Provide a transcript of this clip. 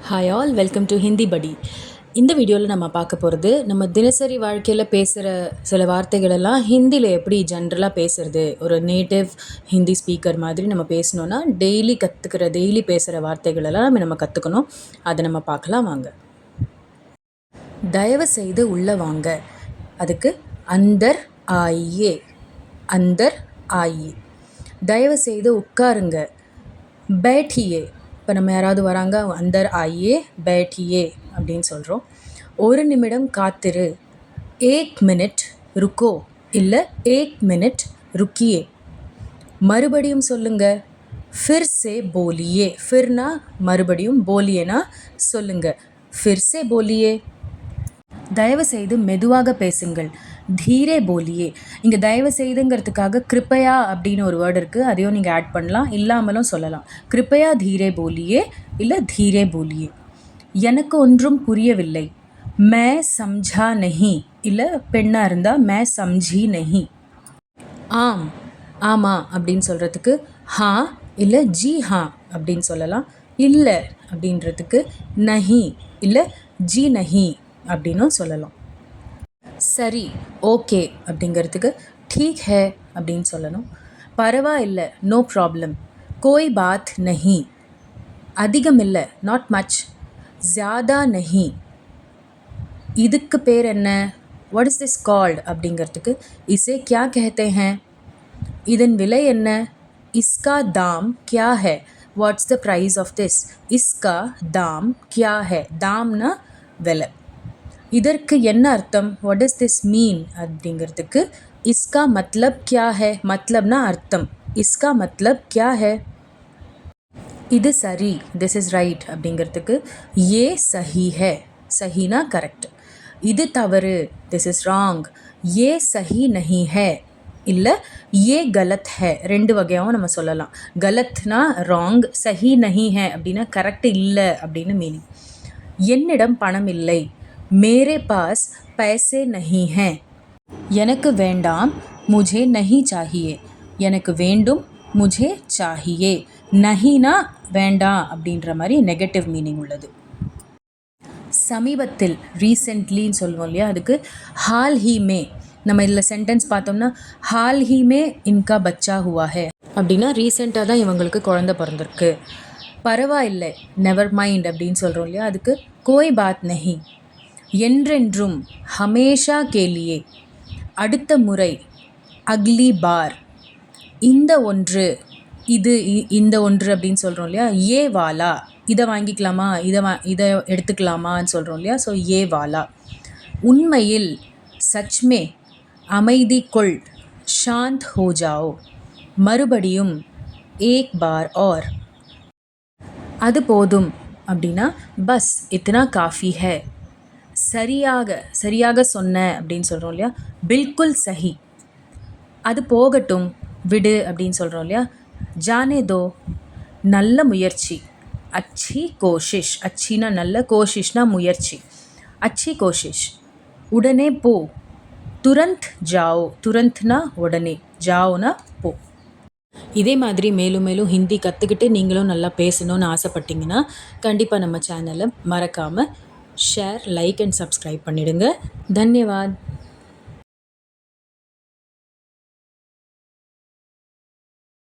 Hi all, welcome to Hindi படி. இந்த வீடியோவில் நம்ம பார்க்க போகிறது நம்ம தினசரி வாழ்க்கையில் பேசுகிற சில வார்த்தைகளெல்லாம் ஹிந்தியில் எப்படி ஜென்ரலாக பேசுகிறது. ஒரு நேட்டிவ் ஹிந்தி ஸ்பீக்கர் மாதிரி நம்ம பேசணுன்னா டெய்லி பேசுகிற வார்த்தைகளெல்லாம் நம்ம கற்றுக்கணும். அதை நம்ம பார்க்கலாம் வாங்க. தயவு செய்து உள்ளே வாங்க, அதுக்கு அந்தர் ஆயியே. அந்தர் ஆயியே. தயவு செய்து உட்காருங்க, பேட்டியே. இப்போ நம்ம யாராவது வராங்க, அந்தர் ஆயியே பேட்டியே அப்படின்னு சொல்கிறோம். ஒரு நிமிடம் காத்திரு, ஏக் மினிட் ருக்கோ இல்லை ஏக் மினிட் ருக்கியே. மறுபடியும் சொல்லுங்க, ஃபிர் சே போலியே. ஃபிர்னா மறுபடியும், போலியேனா சொல்லுங்க. ஃபிர் சே போலியே. தயவு செய்து மெதுவாக பேசுங்கள், தீரே போலியே. இங்கே தயவு செய்துங்கிறதுக்காக கிருப்பையா அப்படின்னு ஒரு வேர்டு இருக்குது, அதையும் நீங்கள் ஆட் பண்ணலாம், இல்லாமலும் சொல்லலாம். கிருப்பையா தீரே போலியே இல்லை தீரே போலியே. எனக்கு ஒன்றும் புரியவில்லை, மே சம்ஜா நஹி இல்லை பெண்ணாக இருந்தால் மே சம்ஜி நஹி. ஆம், ஆமாம் அப்படின்னு சொல்கிறதுக்கு ஹா இல்லை ஜி ஹா அப்படின்னு சொல்லலாம். இல்லை அப்படின்றதுக்கு நஹி இல்லை ஜி நஹி அப்படின்னும் சொல்லலாம். சரி, ஓகே அப்படிங்கிறதுக்கு டீக் ஹே அப்படின்னு சொல்லணும். பரவாயில்லை, நோ ப்ராப்ளம், கோய் பாத் நஹி. அதிகம் இல்லை, நாட் மச், ஜியாதா நஹி. இதுக்கு பேர் என்ன, வாட் இஸ் திஸ் கால்ட் அப்படிங்கிறதுக்கு இசே கியா கஹத்தே ஹேன். இதன் விலை என்ன, இஸ்கா தாம் கியா ஹே. What's the price of this. இஸ்கா தாம் கியா ஹே. தாம்னா விலை. இதற்கு என்ன அர்த்தம், வாட் இஸ் திஸ் மீன் அப்படிங்கிறதுக்கு இஸ்கா மத்லப் கியா ஹே. மத்லப்னா அர்த்தம், இஸ்கா மத்லப் கியா ஹே. இது சரி, திஸ் இஸ் ரைட் அப்படிங்கிறதுக்கு ஏ சஹி ஹே. சஹினா கரெக்ட். இது தவறு, திஸ் இஸ் ராங், ஏ சஹி நஹி ஹே இல்லை ஏ கலத் ஹே. ரெண்டு வகையாகவும் நம்ம சொல்லலாம். கலத்னா ராங், சஹி நஹி ஹே அப்படின்னா கரெக்ட் இல்லை அப்படின்னு மீனிங். என்னிடம் பணம் இல்லை, மேரே பாஸ் பைசே நஹி ஹே. எனக்கு வேண்டாம், முझे नहीं चाहिए. எனக்கு வேண்டும், முझे चाहिए. நஹினா வேண்டாம் அப்படின்ற மாதிரி நெகட்டிவ் மீனிங் உள்ளது. சமீபத்தில், ரீசெண்ட்லின்னு சொல்லுவோம் இல்லையா, அதுக்கு ஹால் ஹி மே. நம்ம இதில் சென்டென்ஸ் பார்த்தோம்னா hall he may Inca Bachcha Hua ஹே அப்படின்னா ரீசெண்டாக தான் இவங்களுக்கு குழந்தை பிறந்திருக்கு. பரவாயில்லை, நெவர் மைண்ட் அப்படின்னு சொல்கிறோம் இல்லையா, அதுக்கு கோய் பாத் நஹி. என்றென்றும், ஹமேஷா கேலியே. அடுத்த முறை, அக்லி பார். இந்த ஒன்று, இது இந்த ஒன்று அப்படின்னு சொல்கிறோம் இல்லையா, ஏ வாலா. இதை வாங்கிக்கலாமா, இதை எடுத்துக்கலாமான்னு சொல்கிறோம் இல்லையா, ஸோ ஏ வாலா. உண்மையில், சச்மே, அமைதி கொள், ஷாந்த் ஹோ ஜாओ. மறுபடியும், ஏக் பார் और. அது போதும் அப்படின்னா பஸ் இத்தனா காஃபி ஹே. சரியாக சொன்ன அப்படின்னு சொல்கிறோம் இல்லையா, பில்குல் சஹி. அது போகட்டும், விடு அப்படின்னு சொல்கிறோம் இல்லையா, ஜானே தோ. நல்ல முயற்சி, அச்சி கோஷிஷ். அச்சினா நல்ல, கோஷிஷ்னா முயற்சி, அச்சி கோஷிஷ். உடனே போ, துரந்த் ஜாओ. துரந்த்னா உடனே, ஜாओனா போ. இதே மாதிரி மேலும் ஹிந்தி கற்றுக்கிட்டு நீங்களும் நல்லா பேசணும்னு ஆசைப்பட்டீங்கன்னா கண்டிப்பாக நம்ம சேனலை மறக்காமல் ஷேர், லைக் அண்ட் சப்ஸ்கிரைப் பண்ணிடுங்க. தன்யவாத்.